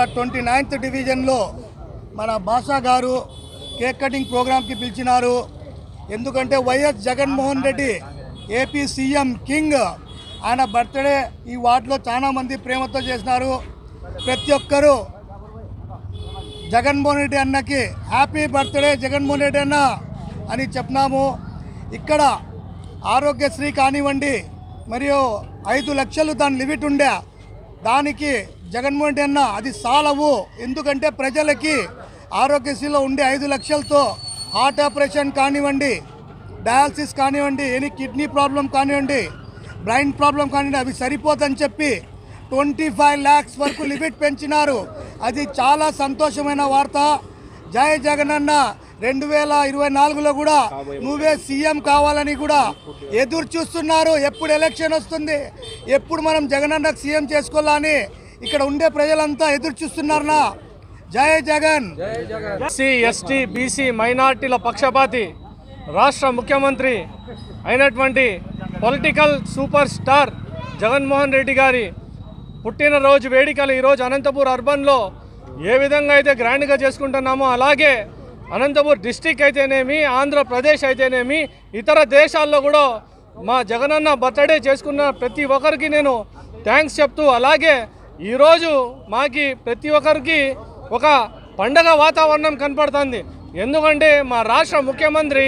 ఇక్కడ 29th డివిజన్లో మన భాషా గారు కేక్ కటింగ్ ప్రోగ్రామ్కి పిలిచినారు. ఎందుకంటే YS Jaganmohan Reddy AP CM king, ఆయన బర్త్డే ఈ వార్డులో చాలామంది ప్రేమతో చేసినారు. ప్రతి ఒక్కరూ జగన్మోహన్ రెడ్డి అన్నకి హ్యాపీ బర్త్డే జగన్మోహన్ రెడ్డి అన్న అని చెప్పినాము. ఇక్కడ ఆరోగ్యశ్రీ కానివ్వండి, మరియు 5 లక్షలు దాని లిమిట్ ఉండే, దానికి జగన్మోహన్ రెడ్డి అన్న అది సాలవు. ఎందుకంటే ప్రజలకి ఆరోగ్యశ్రీలో ఉండే 5 లక్షలతో హార్ట్ ఆపరేషన్ కానివ్వండి, డయాలసిస్ కానివ్వండి, ఎనీ కిడ్నీ ప్రాబ్లం కానివ్వండి, బ్రెయిన్ ప్రాబ్లం కానివ్వండి, అవి సరిపోదని చెప్పి 25 lakhs వరకు లిమిట్ పెంచినారు. అది చాలా సంతోషమైన వార్త. జై జగనన్న. 2024లో కూడా నువ్వే సీఎం కావాలని కూడా ఎదురు చూస్తున్నారు. ఎప్పుడు ఎలక్షన్ వస్తుంది, ఎప్పుడు మనం జగనన్నకు సీఎం చేసుకోవాలని ఇక్కడ ఉండే ప్రజలంతా ఎదురు చూస్తున్నారనా. జై జగన్. ఎస్సీ ఎస్టీ బీసీ మైనార్టీల పక్షపాతి రాష్ట్ర ముఖ్యమంత్రి అయినటువంటి political super star Jaganmohan Reddy గారి పుట్టినరోజు వేడుకలు ఈరోజు అనంతపూర్ అర్బన్లో ఏ విధంగా అయితే గ్రాండ్గా చేసుకుంటున్నామో, అలాగే అనంతపూర్ డిస్టిక్ అయితేనేమి, ఆంధ్రప్రదేశ్ అయితేనేమి, ఇతర దేశాల్లో కూడా మా జగనన్న బర్త్డే చేసుకున్న ప్రతి ఒక్కరికి నేను థ్యాంక్స్ చెప్తూ, అలాగే ఈరోజు మాకి ప్రతి ఒక్కరికి ఒక పండగ వాతావరణం కనపడుతుంది. ఎందుకంటే మా రాష్ట్ర ముఖ్యమంత్రి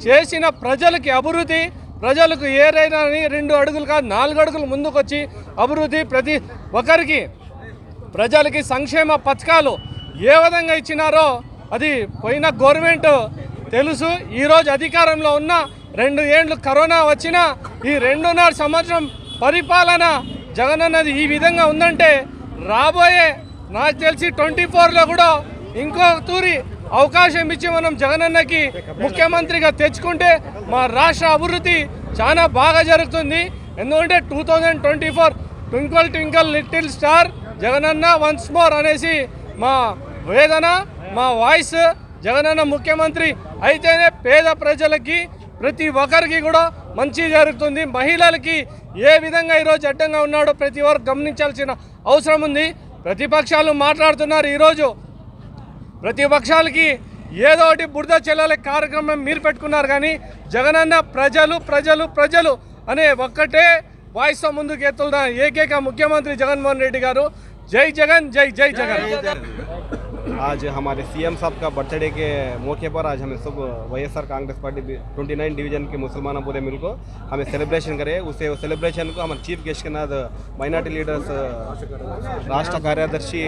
చేసిన ప్రజలకి అభివృద్ధి, ప్రజలకు ఏదైనా 2 అడుగులు కాదు 4 అడుగులు ముందుకొచ్చి అభివృద్ధి, ప్రతి ఒక్కరికి ప్రజలకి సంక్షేమ పథకాలు ఏ విధంగా ఇచ్చినారో అది పోయిన గవర్నమెంట్ తెలుసు. ఈరోజు అధికారంలో ఉన్న 2 ఏళ్ళు కరోనా వచ్చినా ఈ 2.5 సంవత్సరం పరిపాలన జగనన్నది ఈ విధంగా ఉందంటే, రాబోయే నాకు తెలిసి 24లో కూడా ఇంకో తూరి అవకాశం ఇచ్చి మనం జగనన్నకి ముఖ్యమంత్రిగా తెచ్చుకుంటే మా రాష్ట్ర అభివృద్ధి చాలా బాగా జరుగుతుంది. ఎందుకంటే 2024 twinkle twinkle little star Jagananna once more అనేసి మా వేదన, మా వాయిస్. జగనన్న ముఖ్యమంత్రి అయితేనే పేద ప్రజలకి ప్రతి ఒక్కరికి కూడా మంచి జరుగుతుంది. మహిళలకి ఏ విధంగా ఈరోజు అడ్డంగా ఉన్నాడో ప్రతి ఒక్కరు గమనించాల్సిన అవసరం ఉంది. ప్రతిపక్షాలు మాట్లాడుతున్నారు. ఈరోజు ప్రతిపక్షాలకి ఏదో ఒకటి బురద చెల్లెల కార్యక్రమం మీరు పెట్టుకున్నారు, కానీ జగనన్న ప్రజలు ప్రజలు ప్రజలు అనే ఒక్కటే వాయిస్తో ముందుకు ఎత్తున్న ఏకైక ముఖ్యమంత్రి జగన్మోహన్ రెడ్డి గారు. జై జగన్, జై జై జగన్. आज हमारे सीएम साहब का बर्थडे के मौके पर आज हमें सब वाईएसआर कांग्रेस पार्टी 29 डिवीजन के मुसलमानों पूरे मिल को हमें सेलिब्रेशन करे. उसे सेलिब्रेशन को हमारे चीफ गेस्ट के नाथ माइनॉरिटी लीडर्स राष्ट्र कार्यदर्शी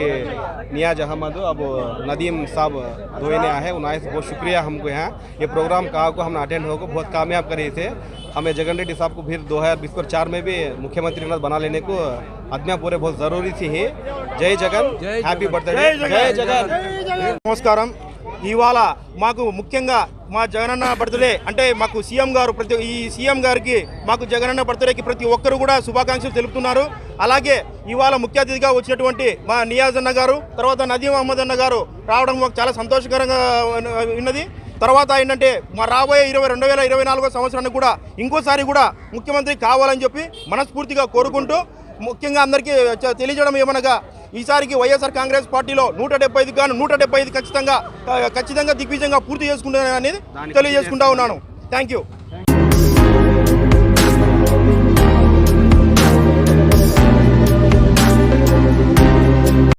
नियाज अहमद अब नदीम साहब धोने आए हैं. उन्हें बहुत शुक्रिया. हमको यहाँ ये प्रोग्राम कहा को हमने अटेंड होकर बहुत कामयाब करे थे. हमें जगन रेड्डी साहब को फिर 2024 में भी मुख्यमंत्री बना लेने को आज्ञा पूरे बहुत ज़रूरी थी. जय जगन, హ్యాపీ బర్త్డే. జై జగన్. నమస్కారం. ఇవాళ మాకు ముఖ్యంగా మా జగనన్న బర్త్డే అంటే మాకు సీఎం గారు ఈ సీఎం గారికి మాకు జగనన్న బర్త్డేకి ప్రతి ఒక్కరు కూడా శుభాకాంక్షలు తెలుపుతున్నారు. అలాగే ఇవాళ ముఖ్య అతిథిగా వచ్చినటువంటి మా నియాజ్ అన్న గారు, తర్వాత నదీం అహ్మద్ అన్న గారు రావడం మాకు చాలా సంతోషకరంగా ఉన్నది. తర్వాత ఏంటంటే మా రాబోయే 2024 సంవత్సరానికి కూడా ఇంకోసారి కూడా ముఖ్యమంత్రి కావాలని చెప్పి మనస్ఫూర్తిగా కోరుకుంటూ, ముఖ్యంగా అందరికీ తెలియజేయడం ఏమనగా ఈసారికి వైఎస్ఆర్ కాంగ్రెస్ పార్టీలో 175 గాను 175 ఖచ్చితంగా దిగ్విజయంగా పూర్తి చేసుకుంటానని అనేది తెలియజేసుకుంటా ఉన్నాను. Thank you.